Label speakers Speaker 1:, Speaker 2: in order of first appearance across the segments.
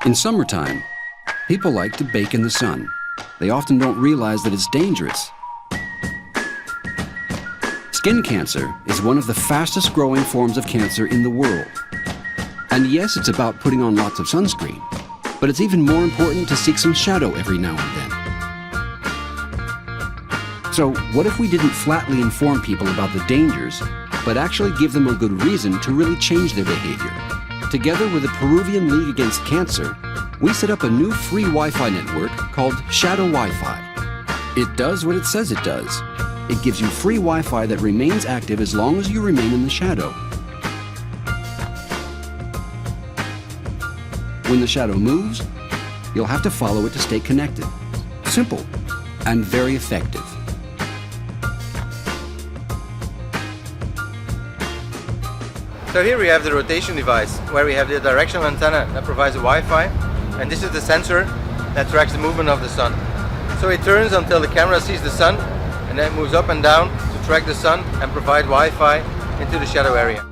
Speaker 1: In summertime, people like to bake in the sun. They often don't realize that it's dangerous. Skin cancer is one of the fastest growing forms of cancer in the world. And yes, it's about putting on lots of sunscreen, but it's even more important to seek some shadow every now and then. So what if we didn't flatly inform people about the dangers, but actually give them a good reason to really change their behavior? Together with the Peruvian League Against Cancer, we set up a new free Wi-Fi network called Shadow Wi-Fi. It does what it says it does. It gives you free Wi-Fi that remains active as long as you remain in the shadow. When the shadow moves, you'll have to follow it to stay connected. Simple and very effective.
Speaker 2: So here we have the rotation device, where we have the directional antenna that provides the Wi-Fi, and this is the sensor that tracks the movement of the sun. So it turns until the camera sees the sun, and then it moves up and down to track the sun and provide Wi-Fi into the shadow area.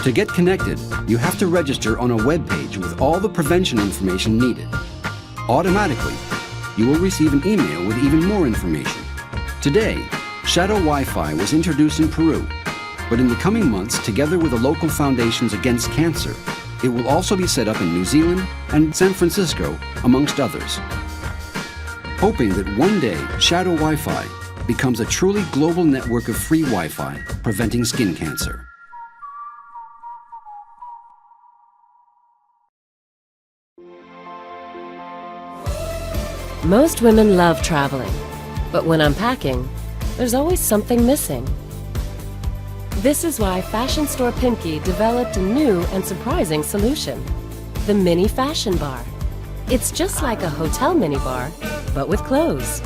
Speaker 1: To get connected, you have to register on a web page with all the prevention information needed. Automatically, you will receive an email with even more information. Today, Shadow Wi-Fi was introduced in Peru, but in the coming months, together with the local foundations against cancer, it will also be set up in New Zealand and San Francisco, amongst others. Hoping that one day Shadow Wi-Fi becomes a truly global network of free Wi-Fi preventing skin cancer.
Speaker 3: Most women love traveling, but when unpacking, there's always something missing. This is why fashion store Pimki developed a new and surprising solution, the Mini Fashion Bar. It's just like a hotel mini bar, but with clothes.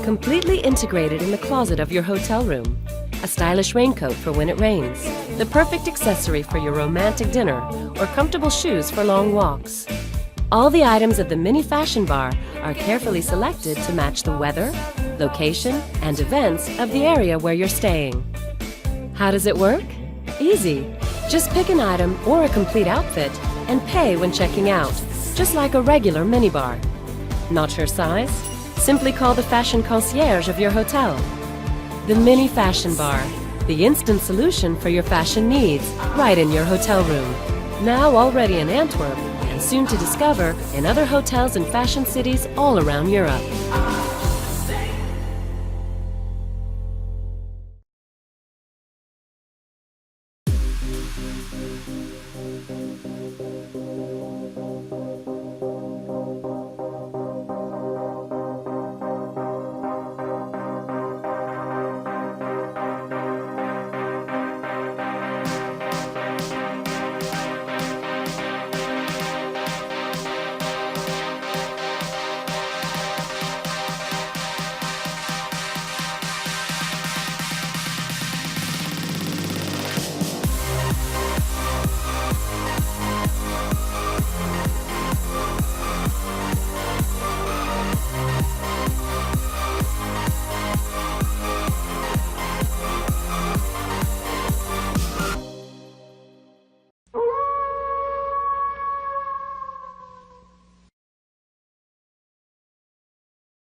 Speaker 3: Completely integrated in the closet of your hotel room. A stylish raincoat for when it rains. The perfect accessory for your romantic dinner or comfortable shoes for long walks. All the items of the Mini Fashion Bar are carefully selected to match the weather, location, and events of the area where you're staying. How does it work? Easy. Just pick an item or a complete outfit and pay when checking out, just like a regular minibar. Not your size? Simply call the fashion concierge of your hotel. The Mini Fashion Bar, the instant solution for your fashion needs, right in your hotel room. Now already in Antwerp, and soon to discover in other hotels and fashion cities all around Europe.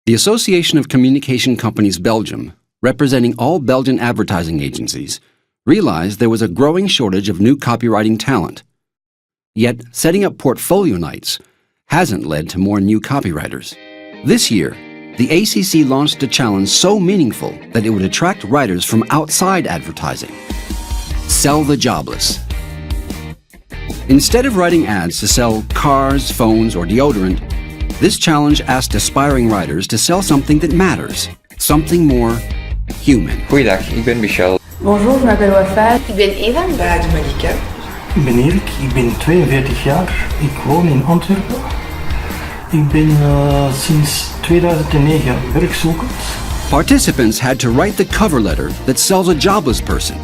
Speaker 1: The Association of Communication Companies Belgium, representing all Belgian advertising agencies, realized there was a growing shortage of new copywriting talent. Yet, setting up portfolio nights hasn't led to more new copywriters. This year, the ACC launched a challenge so meaningful that it would attract writers from outside advertising. Sell the Jobless. Instead of writing ads to sell cars, phones, or deodorant, this challenge asked aspiring writers to sell something that matters, something more human.
Speaker 4: Goeiedag, ik ben Michel.
Speaker 5: Bonjour, je m'appelle Wafa.
Speaker 6: Ik ben Eva.
Speaker 7: Baad Malika.
Speaker 8: Ik ben Erik, ik ben 42 jaar. Ik woon in Antwerpen. Ik ben sinds 2009 werkzoekend.
Speaker 1: Participants had to write the cover letter that sells a jobless person.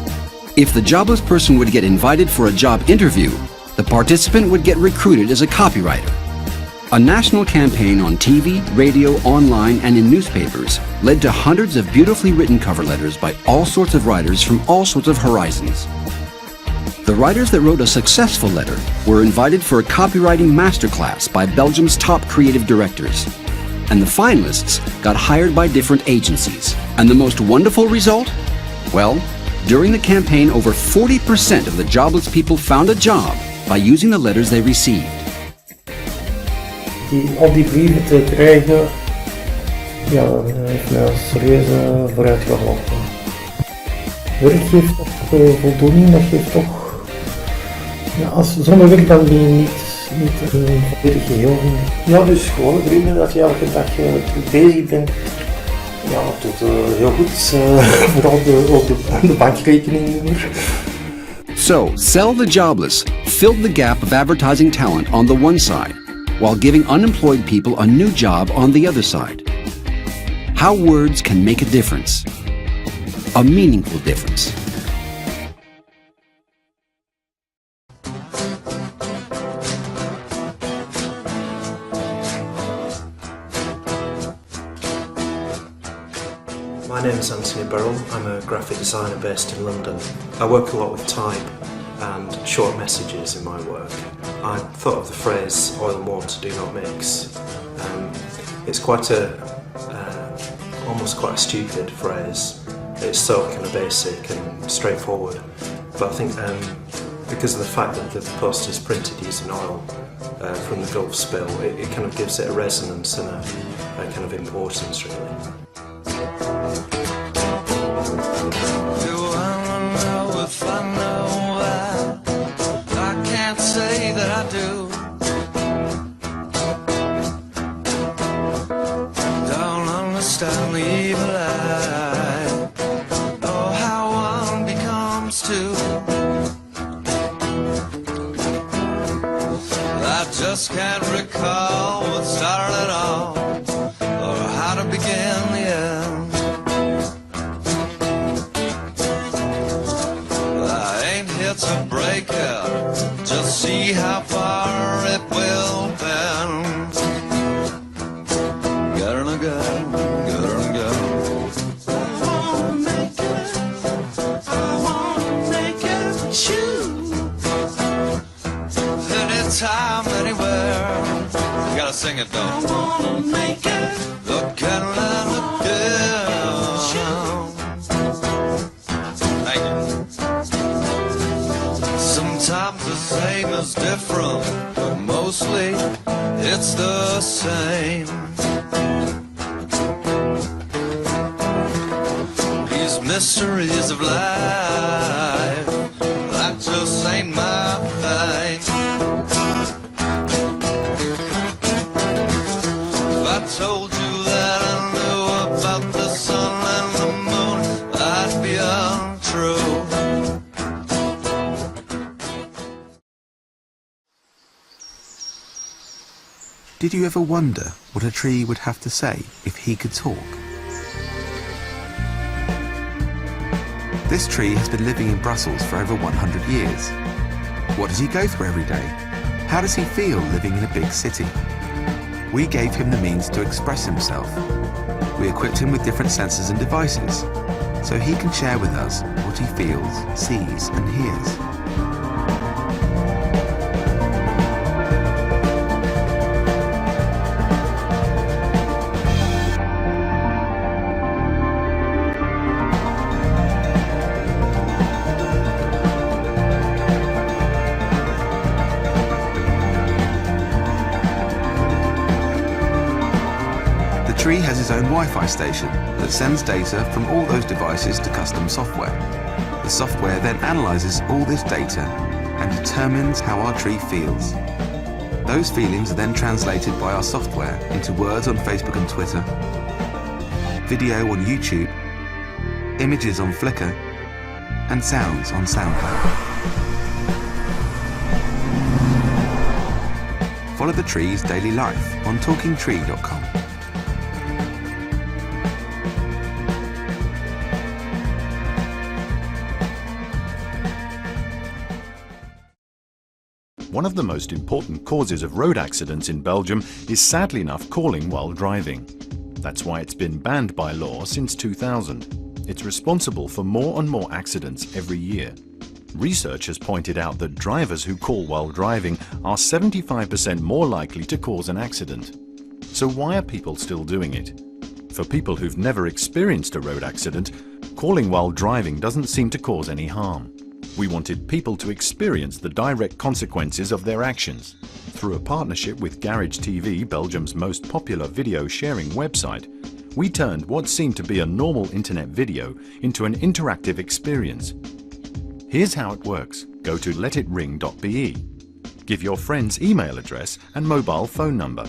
Speaker 1: If the jobless person would get invited for a job interview, the participant would get recruited as a copywriter. A national campaign on TV, radio, online, and in newspapers led to hundreds of beautifully written cover letters by all sorts of writers from all sorts of horizons. The writers that wrote a successful letter were invited for a copywriting masterclass by Belgium's top creative directors. And the finalists got hired by different agencies. And the most wonderful result? Well, during the campaign, over 40% of the jobless people found a job by using the letters they received.
Speaker 8: Al die brieven te krijgen, ja, heeft mij serieus vooruit geholpen. Werk geeft toch voldoening, dat geeft toch... Ja, zonder werk dan ben je niet een volledig geheel. Ja, dus gewoon vrienden dat je elke dag bezig bent. Ja, tot heel goed, vooral de bankrekeningnummer.
Speaker 1: So, Sell the Jobless filled the gap of advertising talent on the one side, while giving unemployed people a new job on the other side. How words can make a difference. A meaningful difference.
Speaker 4: My name is Anthony Burrell. I'm a graphic designer based in London. I work a lot with type and short messages in my work. I thought of the phrase oil and water do not mix. It's quite almost quite a stupid phrase. It's so kind of basic and straightforward. But I think because of the fact that the poster is printed using oil from the Gulf spill, it kind of gives it a resonance and a kind of importance, really.
Speaker 5: Understand the evil eye, oh how one becomes two. I just can't recall what started it all, or how to begin the end. I ain't here to break it, just see how far it will bend. Get her again. Time anywhere, you gotta sing it though. I wanna make it the Carolina girl. Thank you. Sometimes the same is different, but mostly it's the same. These mysteries of life, that just ain't my thing. Told you that I knew about the sun and the moon, that'd be untrue.
Speaker 6: Did you ever wonder what a tree would have to say if he could talk? This tree has been living in Brussels for over 100 years. What does he go through every day? How does he feel living in a big city? We gave him the means to express himself. We equipped him with different sensors and devices, so he can share with us what he feels, sees, and hears. The tree has its own Wi-Fi station that sends data from all those devices to custom software. The software then analyzes all this data and determines how our tree feels. Those feelings are then translated by our software into words on Facebook and Twitter, video on YouTube, images on Flickr, and sounds on SoundCloud. Follow the tree's daily life on talkingtree.com.
Speaker 7: One of the most important causes of road accidents in Belgium is sadly enough calling while driving. That's why it's been banned by law since 2000. It's responsible for more and more accidents every year. Research has pointed out that drivers who call while driving are 75% more likely to cause an accident. So why are people still doing it? For people who've never experienced a road accident, calling while driving doesn't seem to cause any harm. We wanted people to experience the direct consequences of their actions. Through a partnership with Garage TV, Belgium's most popular video sharing website, we turned what seemed to be a normal internet video into an interactive experience. Here's how it works. Go to letitring.be. Give your friend's email address and mobile phone number.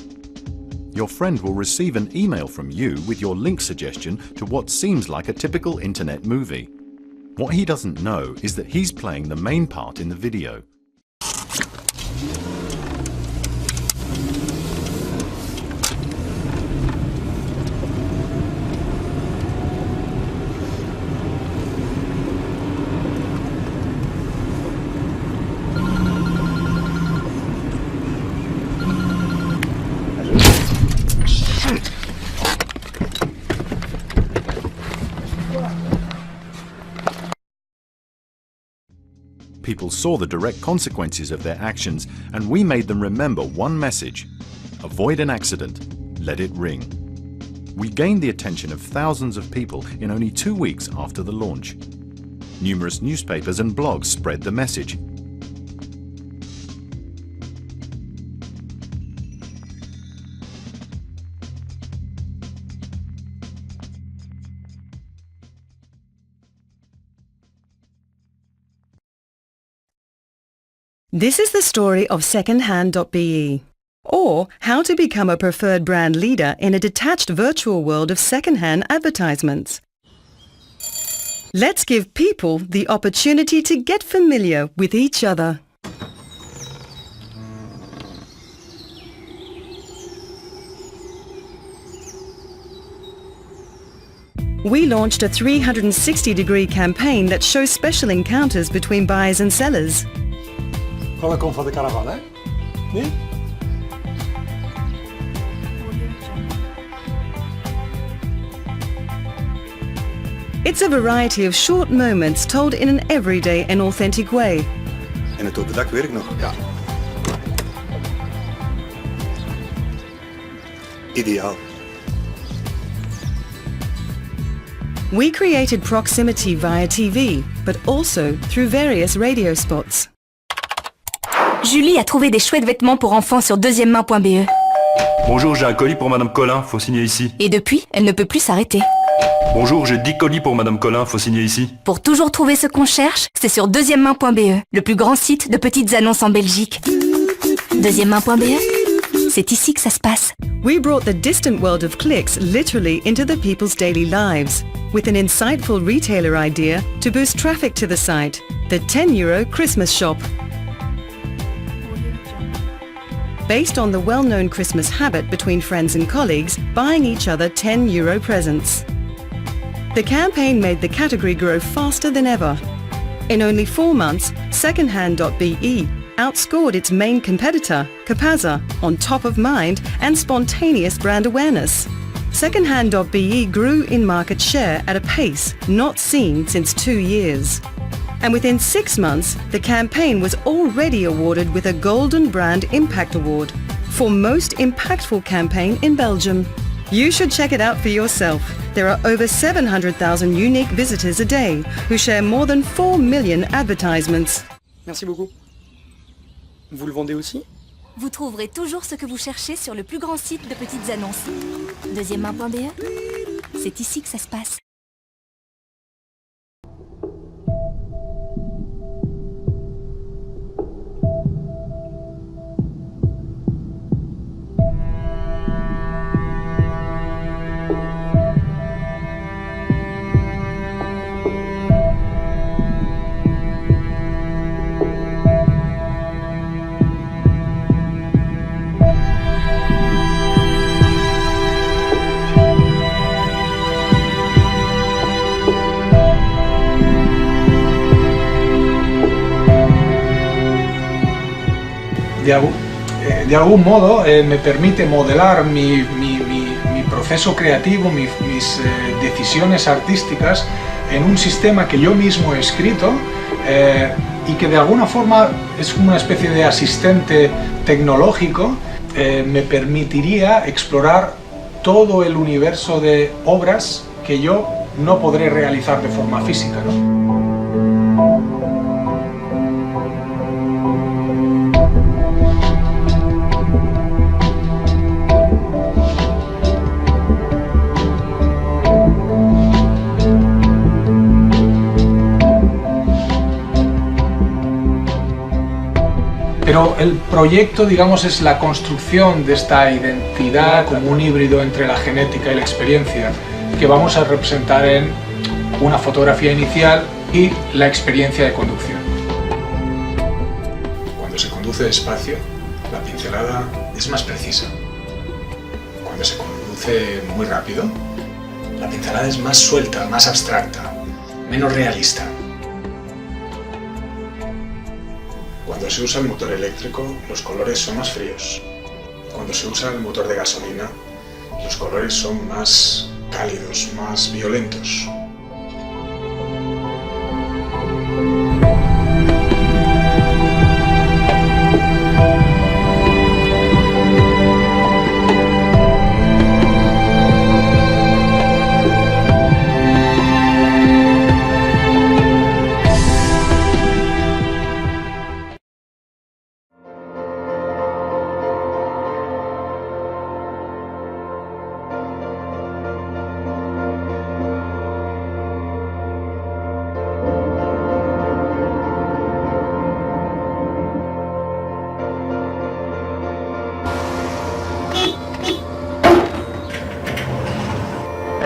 Speaker 7: Your friend will receive an email from you with your link suggestion to what seems like a typical internet movie. What he doesn't know is that he's playing the main part in the video. People saw the direct consequences of their actions, and we made them remember one message: avoid an accident, let it ring. We gained the attention of thousands of people in only 2 weeks after the launch. Numerous newspapers and blogs spread the message.
Speaker 9: This is the story of secondhand.be, or how to become a preferred brand leader in a detached virtual world of secondhand advertisements. Let's give people the opportunity to get familiar with each other. We launched a 360-degree campaign that shows special encounters between buyers and sellers.
Speaker 10: Come komt van de caravan, hè? Nee?
Speaker 9: It's a variety of short moments told in an everyday and authentic way.
Speaker 10: En het open dak werkt nog? Ja. Ideaal.
Speaker 9: We created proximity via TV, but also through various radio spots.
Speaker 11: Julie a trouvé des chouettes vêtements pour enfants sur deuxièmemain.be.
Speaker 12: Bonjour, j'ai un colis pour Madame Collin, faut signer ici.
Speaker 11: Et depuis, elle ne peut plus s'arrêter.
Speaker 12: Bonjour, j'ai 10 colis pour Madame Collin, faut signer ici.
Speaker 11: Pour toujours trouver ce qu'on cherche, c'est sur deuxièmemain.be, le plus grand site de petites annonces en Belgique. Deuxièmemain.be, c'est ici que ça se passe.
Speaker 9: We brought the distant world of clicks literally into the people's daily lives, with an insightful retailer idea to boost traffic to the site, the €10 Christmas shop. Based on the well-known Christmas habit between friends and colleagues, buying each other €10 presents. The campaign made the category grow faster than ever. In only 4 months, secondhand.be outscored its main competitor, Capaza, on top of mind and spontaneous brand awareness. Secondhand.be grew in market share at a pace not seen since 2 years. And within 6 months, the campaign was already awarded with a Golden Brand Impact Award for Most Impactful Campaign in Belgium. You should check it out for yourself. There are over 700,000 unique visitors a day who share more than 4 million advertisements.
Speaker 10: Merci beaucoup. Vous le vendez aussi?
Speaker 11: Vous trouverez toujours ce que vous cherchez sur le plus grand site de petites annonces. Deuxièmemain.be, c'est ici que ça se passe.
Speaker 13: De algún modo me permite modelar mi proceso creativo, mis decisiones artísticas en un sistema que yo mismo he escrito y que de alguna forma es como una especie de asistente tecnológico, me permitiría explorar todo el universo de obras que yo no podré realizar de forma física, ¿no? Pero el proyecto, digamos, es la construcción de esta identidad como un híbrido entre la genética y la experiencia, que vamos a representar en una fotografía inicial y la experiencia de conducción. Cuando se conduce despacio, la pincelada es más precisa. Cuando se conduce muy rápido, la pincelada es más suelta, más abstracta, menos realista. Cuando se usa el motor eléctrico, los colores son más fríos. Cuando se usa el motor de gasolina, los colores son más cálidos, más violentos.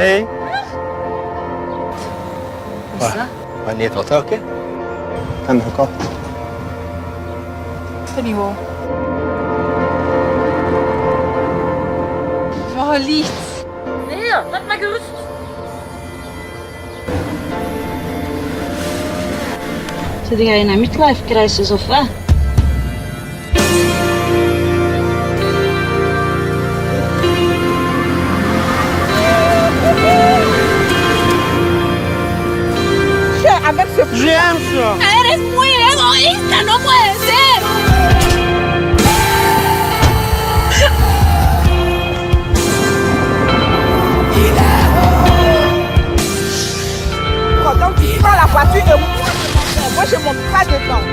Speaker 2: Hey.
Speaker 14: Vissa?
Speaker 2: Var nere på taket?
Speaker 14: Pannekaka. Tengo. Je har litt.
Speaker 15: Ned, lass meg gerust.
Speaker 16: Så de greiene er midtlife-greisesofa.
Speaker 15: Eres muy egoísta, no puede ser.
Speaker 17: Quand tu prends la voiture de moi, je monte pas dedans.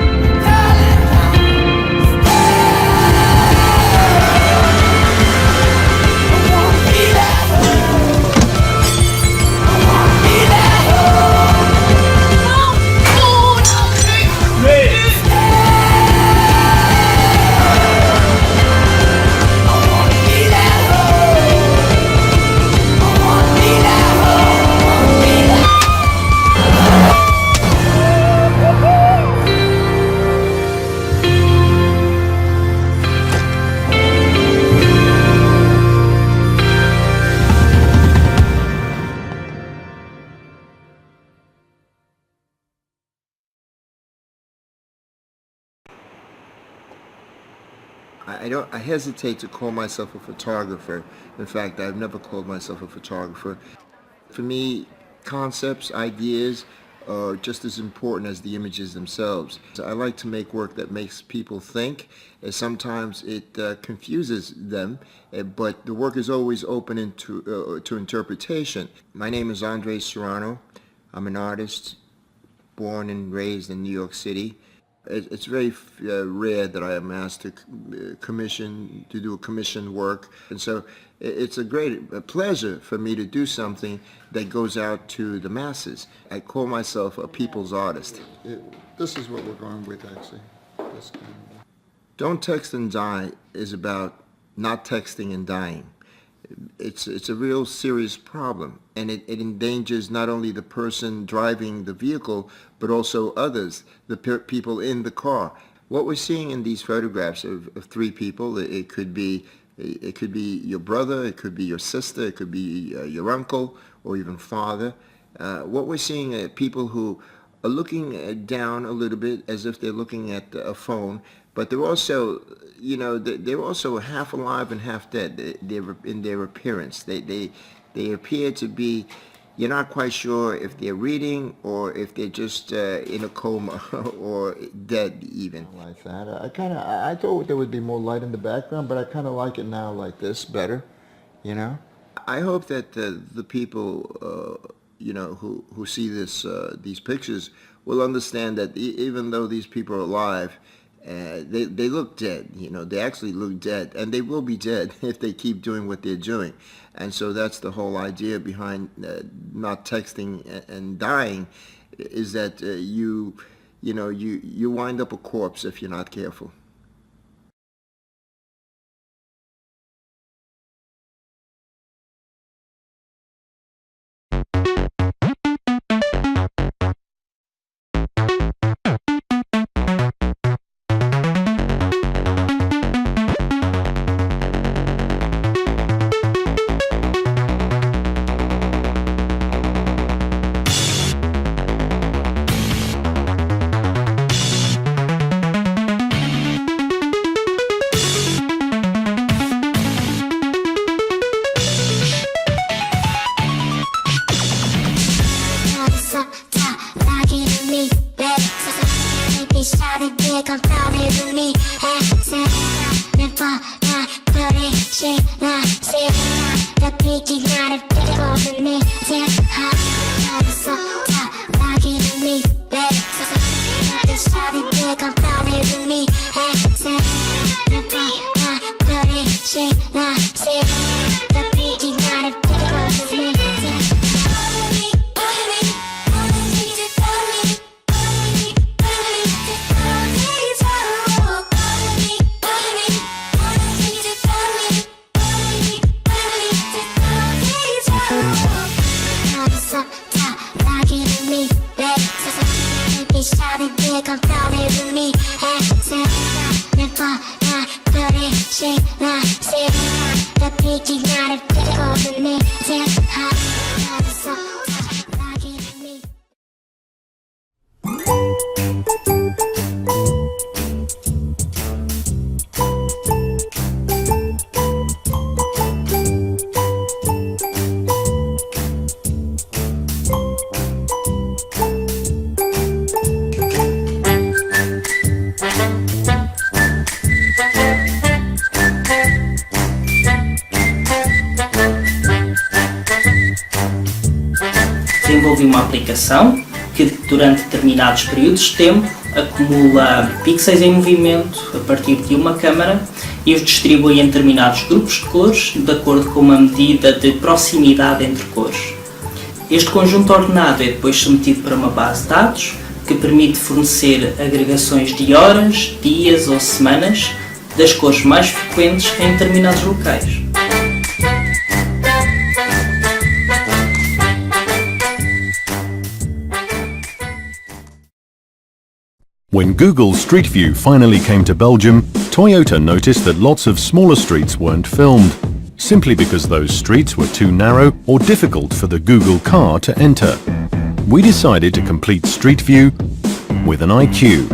Speaker 2: I hesitate to call myself a photographer. In fact, I've never called myself a photographer. For me, concepts, ideas are just as important as the images themselves. I like to make work that makes people think. Sometimes it confuses them, but the work is always open to interpretation. My name is Andre Serrano. I'm an artist, born and raised in New York City. It's very rare that I am asked to do a commission work, and so it's a great pleasure for me to do something that goes out to the masses. I call myself a people's artist.
Speaker 18: This is what we're going with, actually.
Speaker 2: Don't Text and Die is about not texting and dying. It's a real serious problem, and it endangers not only the person driving the vehicle, but also others, the people in the car. What we're seeing in these photographs of three people, it could be your brother, it could be your sister, it could be your uncle, or even father. What we're seeing are people who are looking down a little bit as if they're looking at a phone, but they're also, they're also half alive and half dead. They're in their appearance. They appear to be
Speaker 19: you're not quite sure if they're reading or if they're just in a coma or dead even.
Speaker 18: Like that. I thought there would be more light in the background, but I kind of like it now like this better, you know?
Speaker 19: I hope that the people, you know, who see these pictures will understand that even though these people are alive, they look dead, you know, they actually look dead, and they will be dead if they keep doing what they're doing. And so that's the whole idea behind not texting and dying, is that you wind up a corpse if you're not careful.
Speaker 20: Desenvolvi uma aplicação que durante determinados períodos de tempo acumula pixels em movimento a partir de uma câmara e os distribui em determinados grupos de cores de acordo com uma medida de proximidade entre cores. Este conjunto ordenado é depois submetido para uma base de dados que permite fornecer agregações de horas, dias ou semanas das cores mais frequentes em determinados locais.
Speaker 7: When Google Street View finally came to Belgium, Toyota noticed that lots of smaller streets weren't filmed, simply because those streets were too narrow or difficult for the Google car to enter. We decided to complete Street View with an IQ.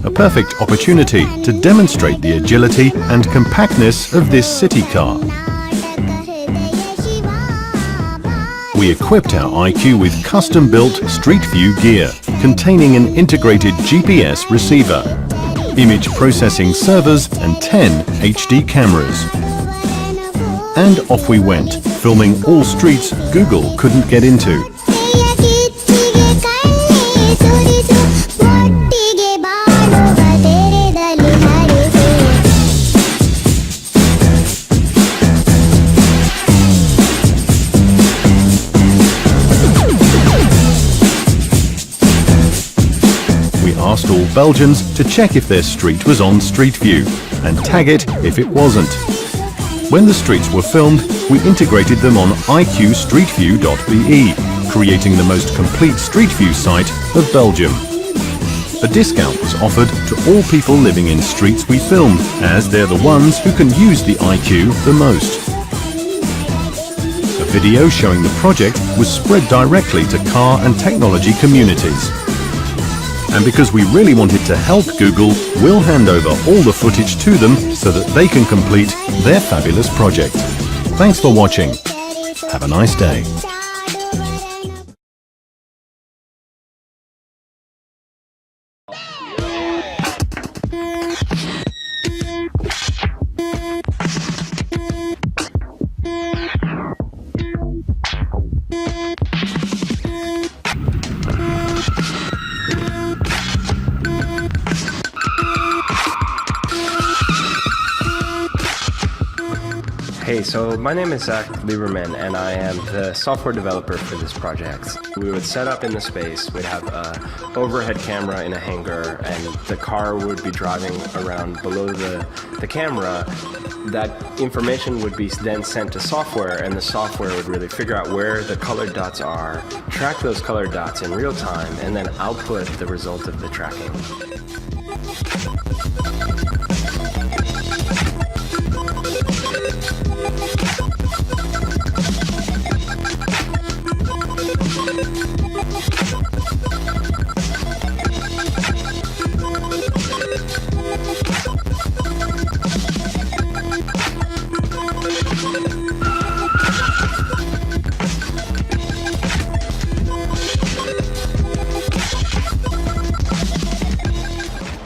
Speaker 7: A perfect opportunity to demonstrate the agility and compactness of this city car. We equipped our IQ with custom-built Street View gear, containing an integrated GPS receiver, image processing servers and 10 HD cameras. And off we went, filming all streets Google couldn't get into. Asked all Belgians to check if their street was on Street View and tag it if it wasn't. When the streets were filmed, we integrated them on iqstreetview.be, creating the most complete Street View site of Belgium. A discount was offered to all people living in streets we filmed, as they're the ones who can use the IQ the most. A video showing the project was spread directly to car and technology communities. And because we really wanted to help Google, we'll hand over all the footage to them so that they can complete their fabulous project. Thanks for watching. Have a nice day.
Speaker 21: Hey, so my name is Zach Lieberman, and I am the software developer for this project. We would set up in the space, we'd have an overhead camera in a hangar, and the car would be driving around below the camera. That information would be then sent to software, and the software would really figure out where the colored dots are, track those colored dots in real time, and then output the result of the tracking.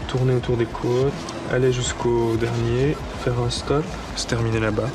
Speaker 22: Tourner autour des côtes, aller jusqu'au dernier, faire un stop, se terminer là-bas.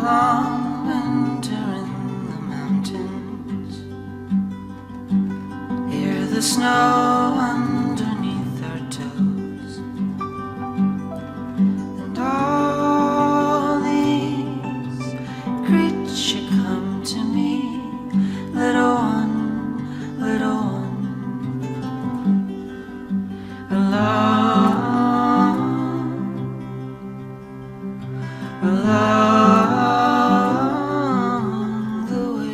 Speaker 23: long winter in the mountains. Hear the snow underneath our toes, and all these creatures come to me, little one, little one, along the way.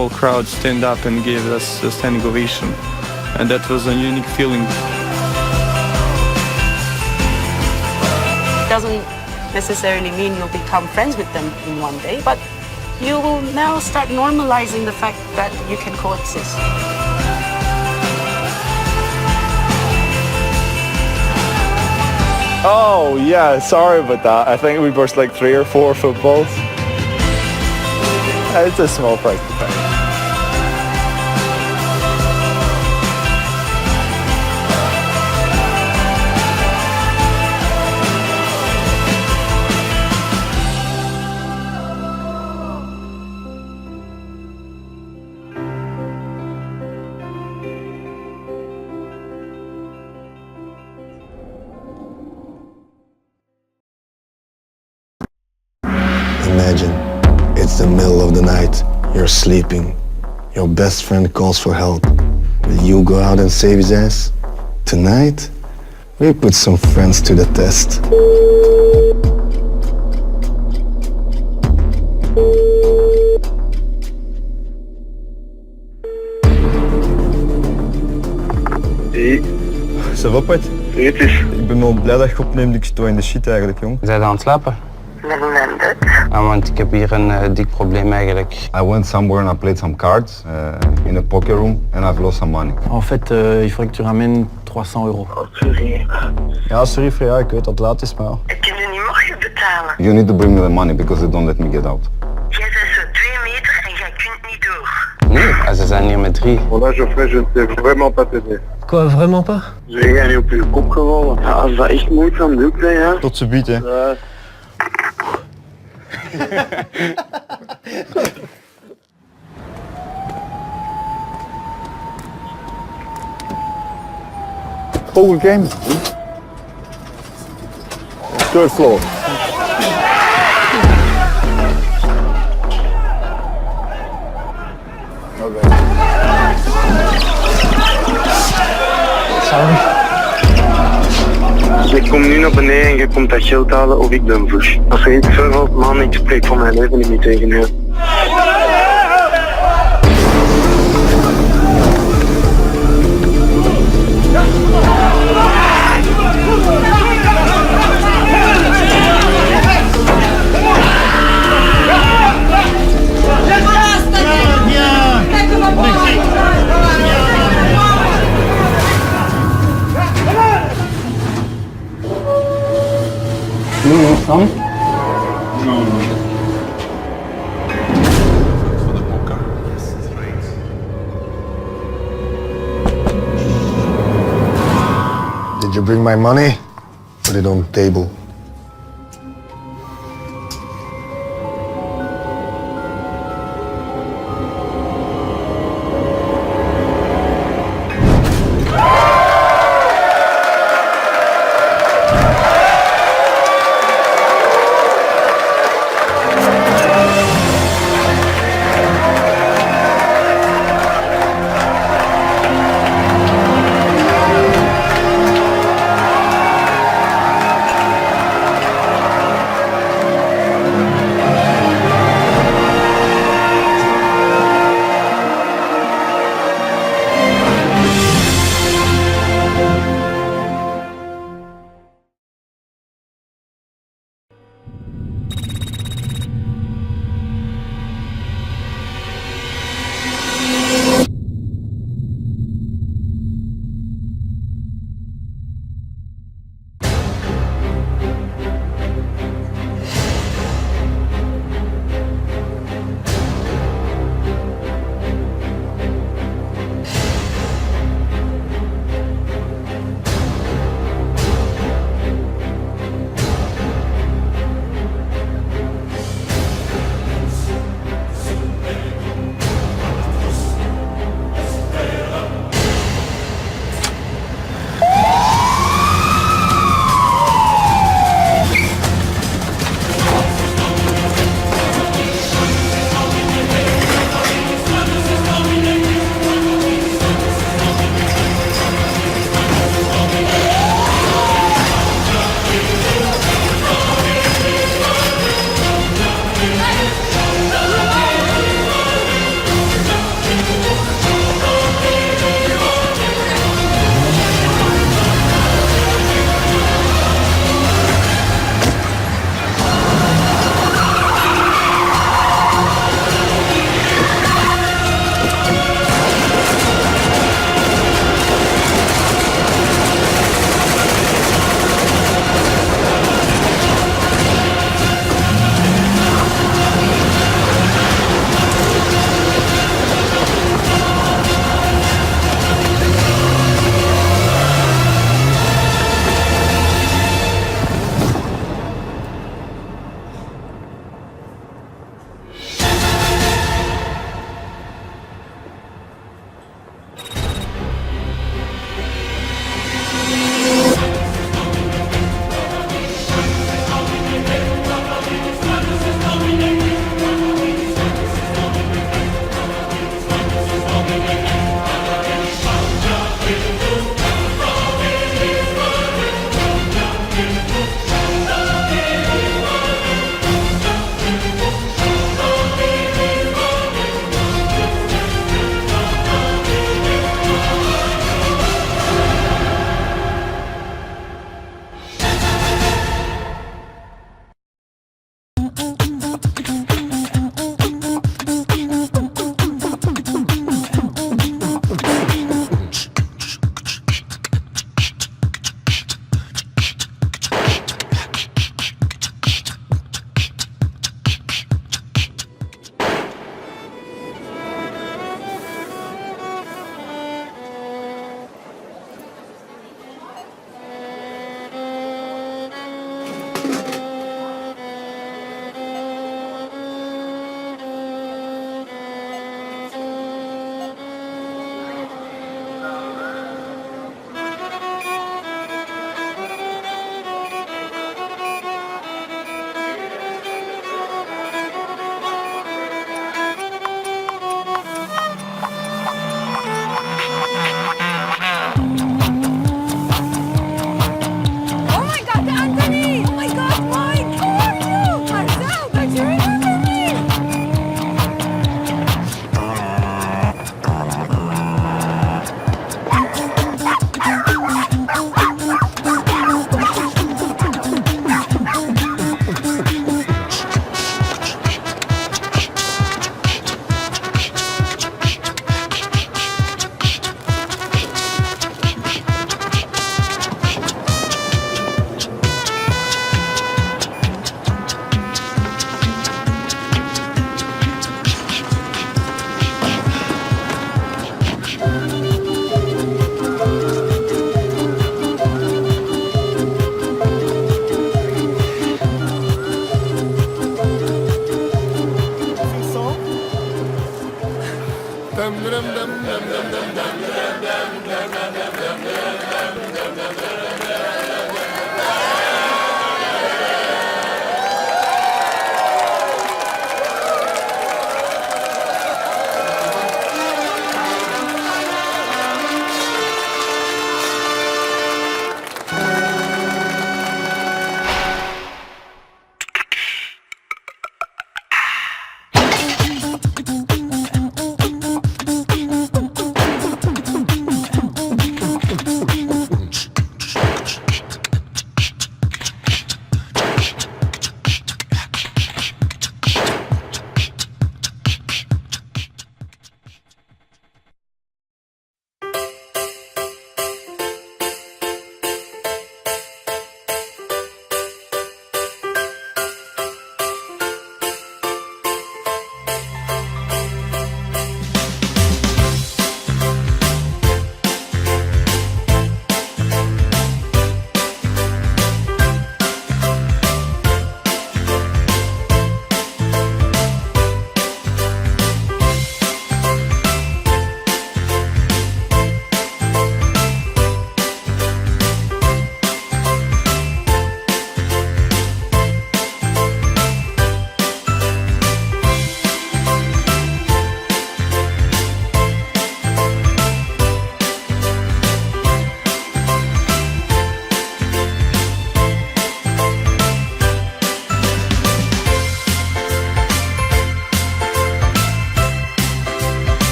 Speaker 22: whole crowd stand up and gave us a standing ovation. And that was a unique feeling.
Speaker 1: Doesn't necessarily mean you'll become friends with them in one day, but you will now start normalizing the fact that you can coexist.
Speaker 3: Oh yeah, sorry about that. I think we burst like 3 or 4 footballs. It's a small price to pay.
Speaker 8: Imagine, it's the middle of the night, you're sleeping, your best friend calls for help. Will you go out and save his ass? Tonight, we put some friends to the test.
Speaker 3: Hey. Ça va, Pat? Ik ben wel blij dat je opneemt, ik sta in de shit eigenlijk, jong.
Speaker 24: Zijn aan het slapen? Want ik heb hier een dik probleem eigenlijk.
Speaker 25: I went somewhere and I played some cards in a poker room and I've lost some money.
Speaker 24: En fait, il faudrait que tu ramènes 300 €.
Speaker 3: Oh, sorry. Ja, sorry Freya, ik weet dat het laat is, maar...
Speaker 26: Ik kan je niet morgen betalen.
Speaker 25: You need to bring me the money because they don't let me get out.
Speaker 26: Jij bent zo 2 meter en jij kunt niet door.
Speaker 24: Nee, ze zijn hier met 3.
Speaker 3: Voilà, Geoffrey, je ne sais vraiment pas t'aider.
Speaker 24: Quoi, vraiment pas?
Speaker 3: Ze gaan niet op je kop gevallen. Ja, als dat echt moeizaam doet, ja. Tot ze biedt, hè. Ja.
Speaker 25: Poker game. Third floor. Okay.
Speaker 3: Sorry. Ik kom nu naar beneden en je komt dat geld halen of ik ben vush. Als je iets vervalt, man, ik spreek van mijn leven niet meer tegen je.
Speaker 24: No, son?
Speaker 3: No.
Speaker 8: Did you bring my money? Put it on the table.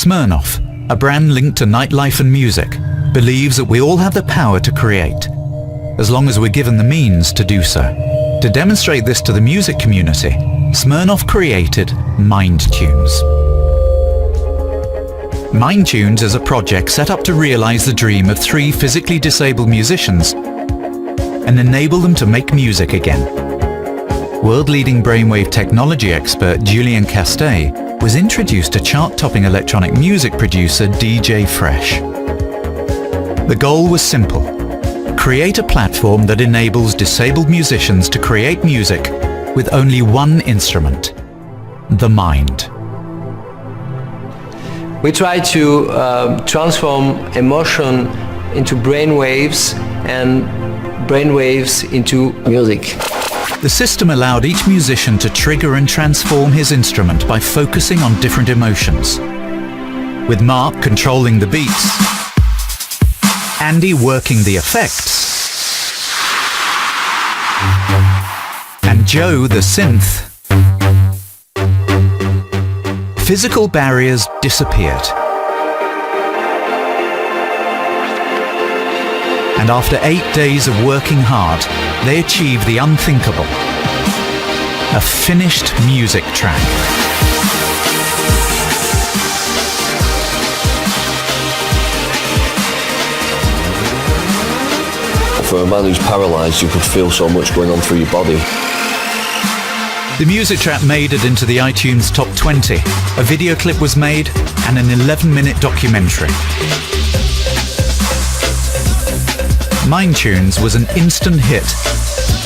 Speaker 4: Smirnoff, a brand linked to nightlife and music, believes that we all have the power to create, as long as we're given the means to do so. To demonstrate this to the music community, Smirnoff created Mind Tunes. Mind Tunes is a project set up to realize the dream of 3 physically disabled musicians and enable them to make music again. World-leading brainwave technology expert Julien Castet was introduced to chart-topping electronic music producer DJ Fresh. The goal was simple: create a platform that enables disabled musicians to create music with only one instrument, the mind.
Speaker 5: We try to transform emotion into brainwaves and brainwaves into music.
Speaker 4: The system allowed each musician to trigger and transform his instrument by focusing on different emotions. With Mark controlling the beats, Andy working the effects, and Joe the synth, physical barriers disappeared. And after 8 days of working hard, they achieved the unthinkable: a finished music track.
Speaker 6: For a man who's paralysed, you could feel so much going on through your body.
Speaker 4: The music track made it into the iTunes Top 20. A video clip was made and an 11-minute documentary. Mind Tunes was an instant hit,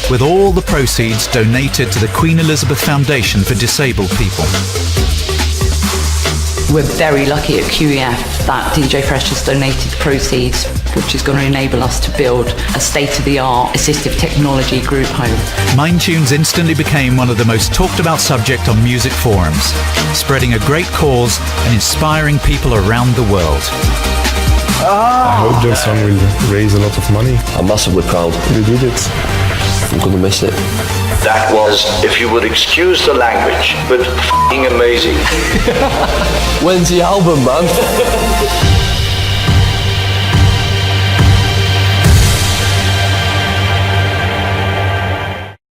Speaker 4: with all the proceeds donated to the Queen Elizabeth Foundation for Disabled People.
Speaker 9: We're very lucky at QEF that DJ Fresh has donated the proceeds, which is going to enable us to build a state-of-the-art assistive technology group home.
Speaker 4: Mind Tunes instantly became one of the most talked about subjects on music forums, spreading a great cause and inspiring people around the world.
Speaker 22: I hope your son will raise a lot of money.
Speaker 6: I'm massively proud.
Speaker 22: You did it.
Speaker 6: I'm gonna miss it.
Speaker 10: That was, if you would excuse the language, but f***ing amazing.
Speaker 6: When's the album, man?